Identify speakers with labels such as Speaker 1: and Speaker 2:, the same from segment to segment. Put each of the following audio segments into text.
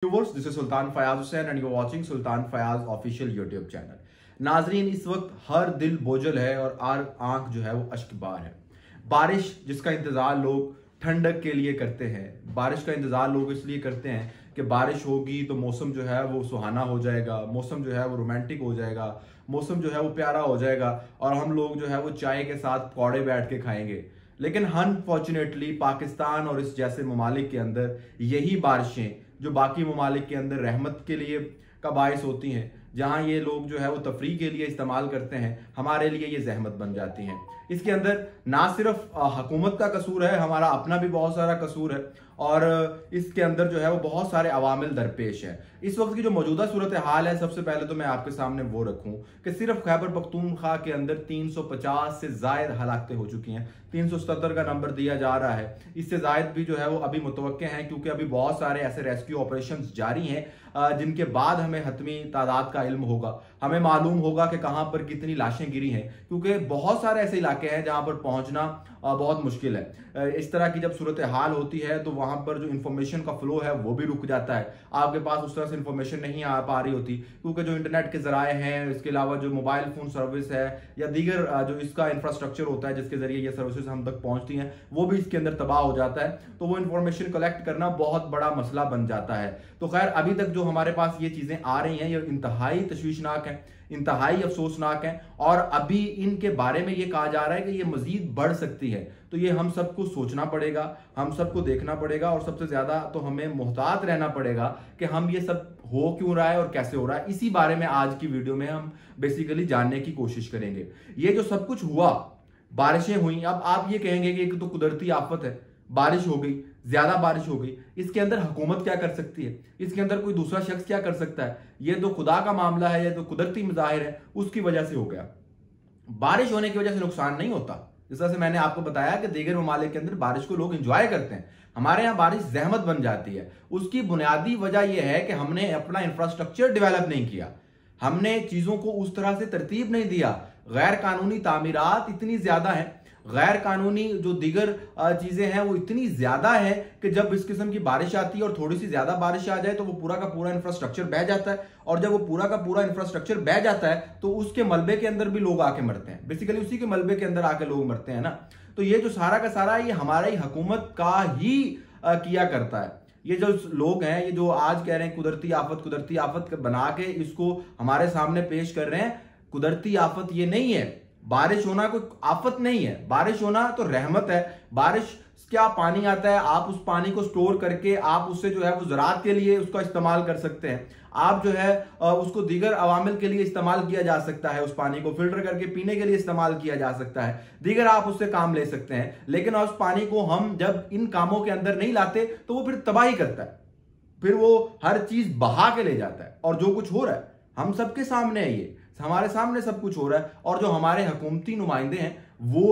Speaker 1: Viewers, this is Sultan Fayaz Hussain and you are watching Sultan Fayaz official YouTube channel. नाजरीन, इस वक्त हर दिल बोझल है और हर आंख जो है वो अश्कबार है। बारिश जिसका इंतजार लोग ठंडक के लिए करते हैं, बारिश का इंतजार लोग इसलिए करते हैं कि बारिश होगी तो मौसम जो है वो सुहाना हो जाएगा, मौसम जो है वो रोमांटिक हो जाएगा, मौसम जो है वो प्यारा हो जाएगा और हम लोग जो है वो चाय के साथ पकौड़े बैठ के खाएंगे। लेकिन अनफॉर्चुनेटली पाकिस्तान और इस जैसे ममालिक के अंदर यही बारिशें जो बाकी ममालिक के अंदर रहमत के लिए का बायस होती हैं, जहाँ ये लोग जो है वो तफरी के लिए इस्तेमाल करते हैं, हमारे लिए ये जहमत बन जाती हैं। इसके अंदर ना सिर्फ हुकूमत का कसूर है, हमारा अपना भी बहुत सारा कसूर है और इसके अंदर जो है वो बहुत सारे अवामिल दरपेश हैं। इस वक्त की जो मौजूदा सूरत हाल है, सबसे पहले तो मैं आपके सामने वो रखूं कि सिर्फ खैबर पख्तूनख्वा के अंदर 350 से जायद हलाकतें हो चुकी हैं। 377 का नंबर दिया जा रहा है, इससे जायद भी जो है वो अभी मुतवक्के हैं, क्योंकि अभी बहुत सारे ऐसे रेस्क्यू ऑपरेशन जारी हैं जिनके बाद हमें हतमी तादाद का इल्म होगा, हमें मालूम होगा कि कहां पर कितनी लाशें गिरी हैं, क्योंकि बहुत सारे ऐसे इलाके हैं जहां पर पहुंचना बहुत मुश्किल है। इस तरह की जब सूरत हाल होती है तो वहां पर जो इंफॉर्मेशन का फ्लो है वो भी रुक जाता है, आपके पास उस तरह से इंफॉर्मेशन नहीं आ पा रही होती, क्योंकि जो इंटरनेट के जराए हैं, इसके अलावा जो मोबाइल फोन सर्विस है या दीगर जो इसका इंफ्रास्ट्रक्चर होता है जिसके जरिए ये सर्विसेज हम तक पहुंचती हैं, वो भी इसके अंदर तबाह हो जाता है, तो वो इंफॉर्मेशन कलेक्ट करना बहुत बड़ा मसला बन जाता है। तो खैर, अभी तक जो हमारे पास ये चीजें आ रही हैं ये इंतहाई तशवीशनाक है, इंतहाई अफसोसनाक है और अभी इनके बारे में ये कहा जा रहा है कि ये मजीद बढ़ सकती है। तो ये हम सबको सोचना पड़ेगा, हम सबको देखना पड़ेगा और सबसे ज्यादा तो हमें मुहतात रहना पड़ेगा कि हम ये सब हो क्यों रहा है और कैसे हो रहा है। इसी बारे में आज की वीडियो में हम बेसिकली जानने की कोशिश करेंगे। ये जो सब कुछ हुआ, बारिशें हुई, अब आप ये कहेंगे कि एक तो कुदरती आफत है, बारिश हो गई, ज्यादा बारिश हो गई, इसके अंदर हुकूमत क्या कर सकती है, इसके अंदर कोई दूसरा शख्स क्या कर सकता है? ये तो खुदा का मामला है, ये तो कुदरती मज़ाहिर है, उसकी वजह से हो गया। बारिश होने की वजह से नुकसान नहीं होता। जिस तरह से मैंने आपको बताया कि दीगर ममालिक के अंदर बारिश को लोग एंजॉय करते हैं, हमारे यहाँ बारिश जहमत बन जाती है। उसकी बुनियादी वजह यह है कि हमने अपना इंफ्रास्ट्रक्चर डेवलप नहीं किया, हमने चीजों को उस तरह से तरतीब नहीं दिया। गैर कानूनी तामीरात इतनी ज्यादा है, गैर कानूनी जो दीगर चीजें हैं वो इतनी ज्यादा है कि जब इस किस्म की बारिश आती है और थोड़ी सी ज्यादा बारिश आ जाए तो वो पूरा का पूरा इंफ्रास्ट्रक्चर बह जाता है, और जब वो पूरा का पूरा इंफ्रास्ट्रक्चर बह जाता है तो उसके मलबे के अंदर भी लोग आके मरते हैं, बेसिकली उसी के मलबे के अंदर आके लोग मरते हैं ना। तो ये जो सारा का सारा ये हमारी हुकूमत का ही किया करता है। ये जो लोग हैं, ये जो आज कह रहे हैं कुदरती आफत बना के इसको हमारे सामने पेश कर रहे हैं, कुदरती आफत ये नहीं है। बारिश होना कोई आफत नहीं है, बारिश होना तो रहमत है। बारिश क्या पानी आता है, आप उस पानी को स्टोर करके आप उससे जो है वो ज़राअत के लिए उसका इस्तेमाल कर सकते हैं, आप जो है उसको दीगर अवामिल के लिए इस्तेमाल किया जा सकता है, उस पानी को फिल्टर करके पीने के लिए इस्तेमाल किया जा सकता है, दीगर आप उससे काम ले सकते हैं। लेकिन उस पानी को हम जब इन कामों के अंदर नहीं लाते तो वो फिर तबाही करता है, फिर वो हर चीज बहा के ले जाता है। और जो कुछ हो रहा है हम सबके सामने है, ये हमारे सामने सब कुछ हो रहा है, और जो हमारे हुकूमती नुमाइंदे हैं वो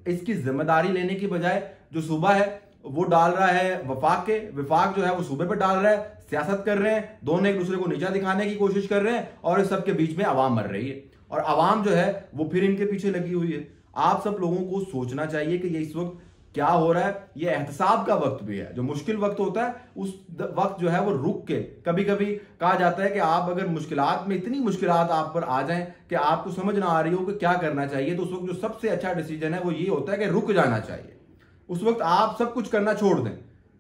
Speaker 1: इसकी जिम्मेदारी लेने की बजाय जो सूबा है वो डाल रहा है विफाक जो है वो सूबे पे डाल रहा है, सियासत कर रहे हैं, दोनों एक दूसरे को नीचा दिखाने की कोशिश कर रहे हैं और इस सबके बीच में आवाम मर रही है और आवाम जो है वो फिर इनके पीछे लगी हुई है। आप सब लोगों को सोचना चाहिए कि ये इस वक्त क्या हो रहा है। ये एहतसाब का वक्त भी है, जो मुश्किल वक्त होता है उस वक्त जो है वो रुक के, कभी कभी कहा जाता है कि आप अगर मुश्किलात में इतनी मुश्किलात आप पर आ जाएं कि आपको समझ ना आ रही हो कि क्या करना चाहिए, तो उस वक्त जो सबसे अच्छा डिसीजन है वो ये होता है कि रुक जाना चाहिए। उस वक्त आप सब कुछ करना छोड़ दें,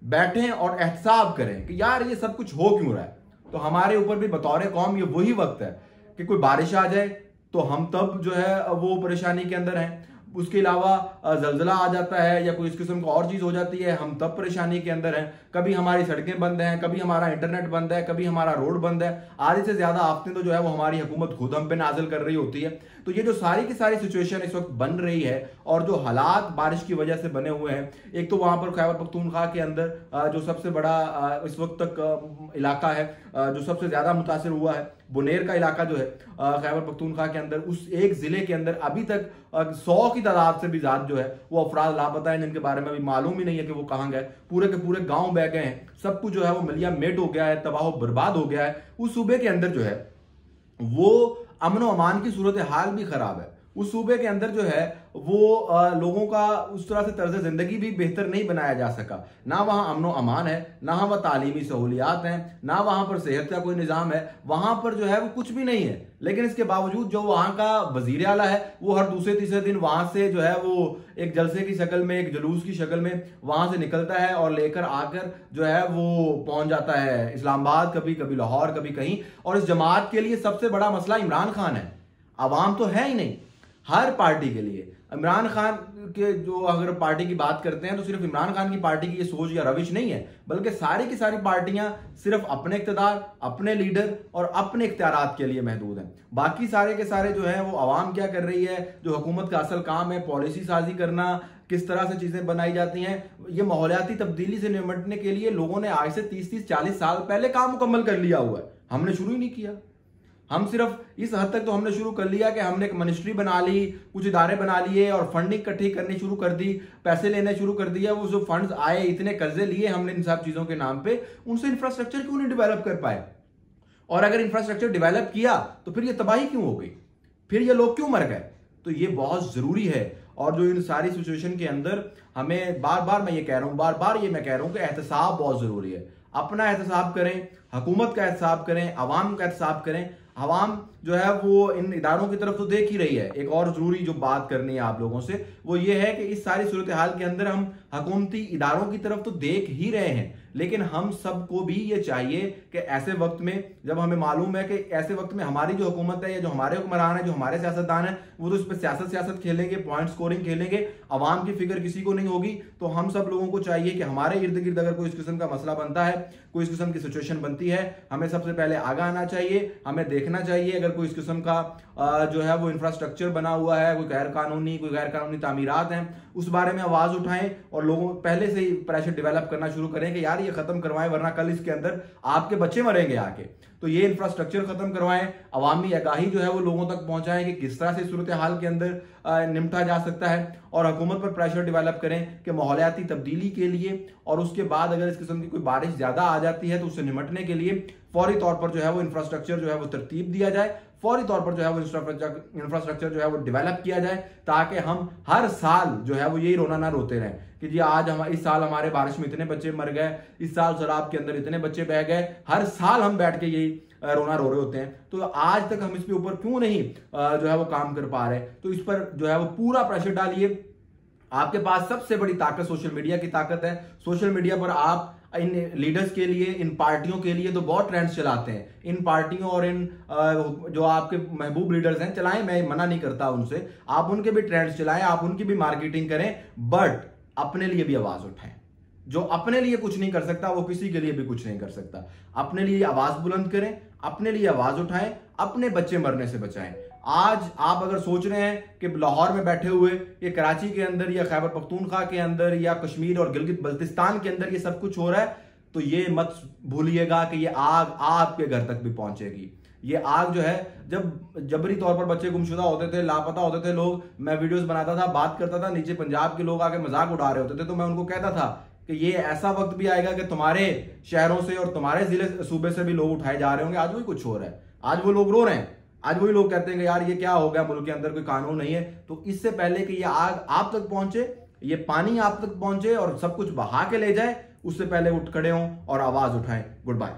Speaker 1: बैठें और एहतसाब करें कि यार ये सब कुछ हो क्यों रहा है। तो हमारे ऊपर भी बतौर कौम ये वही वक्त है कि कोई बारिश आ जाए तो हम तब जो है वो परेशानी के अंदर हैं, उसके अलावा जलजला आ जाता है या कोई इस किस्म की और चीज हो जाती है, हम तब परेशानी के अंदर हैं। कभी हमारी सड़कें बंद हैं, कभी हमारा इंटरनेट बंद है, कभी हमारा रोड बंद है, आधे से ज्यादा आफतें तो जो है वो हमारी हुकूमत खुद हम पे नाजिल कर रही होती है। तो ये जो सारी की सारी सिचुएशन इस वक्त बन रही है और जो हालात बारिश की वजह से बने हुए हैं, एक तो वहां पर खैबर पख्तूनख्वा के अंदर जो सबसे बड़ा इस वक्त तक इलाका है जो सबसे ज्यादा मुतासिर हुआ है, बुनेर का इलाका जो है खैबर पख्तूनख्वा के अंदर, उस एक जिले के अंदर अभी तक 100 की तादाद से भी ज्यादा जो है वो अफराद लापता है, जिनके बारे में अभी मालूम ही नहीं है कि वो कहाँ गए। पूरे के पूरे गांव बह गए हैं, सब कुछ जो है वो मिलिया मेट हो गया है, तबाह बर्बाद हो गया है। उस सूबे के अंदर जो है वो अमन व अमान की सूरत हाल भी खराब है, उस सूबे के अंदर जो है वो लोगों का उस तरह से तर्ज जिंदगी भी बेहतर नहीं बनाया जा सका। ना वहां अमनो अमान है, ना वहां तालीमी सहूलियात हैं, ना वहां पर सेहत का कोई निज़ाम है, वहां पर जो है वो कुछ भी नहीं है। लेकिन इसके बावजूद जो वहां का वजीर आला है वो हर दूसरे तीसरे दिन वहां से जो है वो एक जलसे की शक्ल में, एक जुलूस की शक्ल में वहां से निकलता है और लेकर आकर जो है वो पहुंच जाता है इस्लामाबाद, कभी कभी लाहौर, कभी कहीं। और इस जमात के लिए सबसे बड़ा मसला इमरान खान है, अवाम तो है ही नहीं। हर पार्टी के लिए इमरान खान के जो अगर पार्टी की बात करते हैं तो सिर्फ इमरान खान की पार्टी की ये सोच या रविश नहीं है, बल्कि सारी की सारी पार्टियां सिर्फ अपने इक़्तिदार, अपने लीडर और अपने इख्तियारात के लिए महदूद हैं। बाकी सारे के सारे जो है वो आवाम क्या कर रही है, जो हुकूमत का असल काम है पॉलिसी साजी करना, किस तरह से चीजें बनाई जाती हैं, ये माहौलियाती तब्दीली से निपटने के लिए लोगों ने आज से 30-40 साल पहले काम मुकम्मल कर लिया हुआ है। हमने शुरू ही नहीं किया। हम सिर्फ इस हद तक तो हमने शुरू कर लिया कि हमने एक मिनिस्ट्री बना ली, कुछ इदारे बना लिए और फंडिंग इकट्ठी करनी शुरू कर दी, पैसे लेने शुरू कर दिया। वो जो फंड्स आए, इतने कर्जे लिए हमने इन सब चीजों के नाम पे, उनसे इंफ्रास्ट्रक्चर क्यों नहीं डेवलप कर पाए? और अगर इंफ्रास्ट्रक्चर डेवलप किया तो फिर ये तबाही क्यों हो गई, फिर ये लोग क्यों मर गए? तो ये बहुत जरूरी है। और जो इन सारी सिचुएशन के अंदर हमें बार बार मैं ये कह रहा हूं, बार बार ये मैं कह रहा हूं कि एहतसाब बहुत जरूरी है। अपना एहतसाब करें, हुकूमत का एहतसाब करें, अवाम का एहतसाब करें। अवाम जो है वो इन इदारों की तरफ तो देख ही रही है। एक और जरूरी जो बात करनी है आप लोगों से वो ये है कि इस सारी सूरत हाल के अंदर हम हुकूमती इदारों की तरफ तो देख ही रहे हैं, लेकिन हम सबको भी ये चाहिए कि ऐसे वक्त में जब हमें मालूम है कि ऐसे वक्त में हमारी जो हुकूमत है या जो हमारे हुक्मरान है, जो हमारे सियासतदान है, वो तो इस पर सियासत खेलेंगे, पॉइंट स्कोरिंग खेलेंगे, अवाम की फिक्र किसी को नहीं होगी। तो हम सब लोगों को चाहिए कि हमारे इर्द गिर्द अगर कोई इस किस्म का मसला बनता है, कोई इस किस्म की सिचुएशन बनती है, हमें सबसे पहले आगा आना चाहिए। हमें देखना चाहिए अगर कोई इस किस्म का जो है वो इंफ्रास्ट्रक्चर बना हुआ है, कोई गैर कानूनी तामीरात हैं, उस बारे में आवाज उठाएं और लोगों पहले से ही प्रेशर डेवलप करना शुरू करें कि यार ये खत्म करवाएं, वरना कल इसके अंदर आपके बच्चे मरेंगे आके। तो ये इंफ्रास्ट्रक्चर खत्म करवाएं, अवामी आगाही जो है वो लोगों तक पहुंचाएं कि किस तरह से सूरत हाल के अंदर निपटा जा सकता है, और हुकूमत पर प्रेशर डेवलप करें कि माहौलियाती तब्दीली के लिए और उसके बाद अगर इस किस्म की कोई बारिश ज्यादा आ जाती है तो उससे निपटने के लिए फौरी तौर पर जो है वो इंफ्रास्ट्रक्चर जो है वो तरतीब दिया जाए, फौरी तौर पर जो है वो इंफ्रास्ट्रक्चर जो है वो डेवलप किया जाए, ताकि हम हर साल जो है वो यही रोना ना रोते रहें कि जी आज हम इस साल हमारे बारिश में इतने बच्चे मर गए, इस साल शराब के अंदर इतने बच्चे बह गए। हर साल हम बैठ के यही रोना रो रहे होते हैं। तो आज तक हम इस पे ऊपर क्यों नहीं जो है वो काम कर पा रहे? तो इस पर जो है वो पूरा प्रेशर डालिए। आपके पास सबसे बड़ी ताकत सोशल मीडिया की ताकत है। सोशल मीडिया पर आप इन लीडर्स के लिए, इन पार्टियों के लिए तो बहुत ट्रेंड्स चलाते हैं। इन पार्टियों और इन जो आपके महबूब लीडर्स हैं, चलाएं, मैं मना नहीं करता उनसे, आप उनके भी ट्रेंड्स चलाएं, आप उनकी भी मार्केटिंग करें, बट अपने लिए भी आवाज उठाएं। जो अपने लिए कुछ नहीं कर सकता वो किसी के लिए भी कुछ नहीं कर सकता। अपने लिए आवाज बुलंद करें, अपने लिए आवाज उठाएं, अपने बच्चे मरने से बचाएं। आज आप अगर सोच रहे हैं कि लाहौर में बैठे हुए ये कराची के अंदर या खैबर पख्तूनख्वा के अंदर या कश्मीर और गिलगित बल्तिस्तान के अंदर ये सब कुछ हो रहा है, तो ये मत भूलिएगा कि ये आग आपके घर तक भी पहुंचेगी। ये आग जो है, जब जबरी तौर पर बच्चे गुमशुदा होते थे, लापता होते थे लोग, मैं वीडियोस बनाता था, बात करता था, नीचे पंजाब के लोग आके मजाक उड़ा रहे होते थे, तो मैं उनको कहता था कि ये ऐसा वक्त भी आएगा कि तुम्हारे शहरों से और तुम्हारे जिले सूबे से भी लोग उठाए जा रहे होंगे। आज वही कुछ हो रहा है, आज वो लोग रो रहे हैं, आज वही लोग कहते हैं कि यार ये क्या हो गया, मुल्क के अंदर कोई कानून नहीं है। तो इससे पहले कि ये आग आप तक पहुंचे, ये पानी आप तक पहुंचे और सब कुछ बहा के ले जाए, उससे पहले उठ खड़े हों और आवाज उठाएं। Good bye.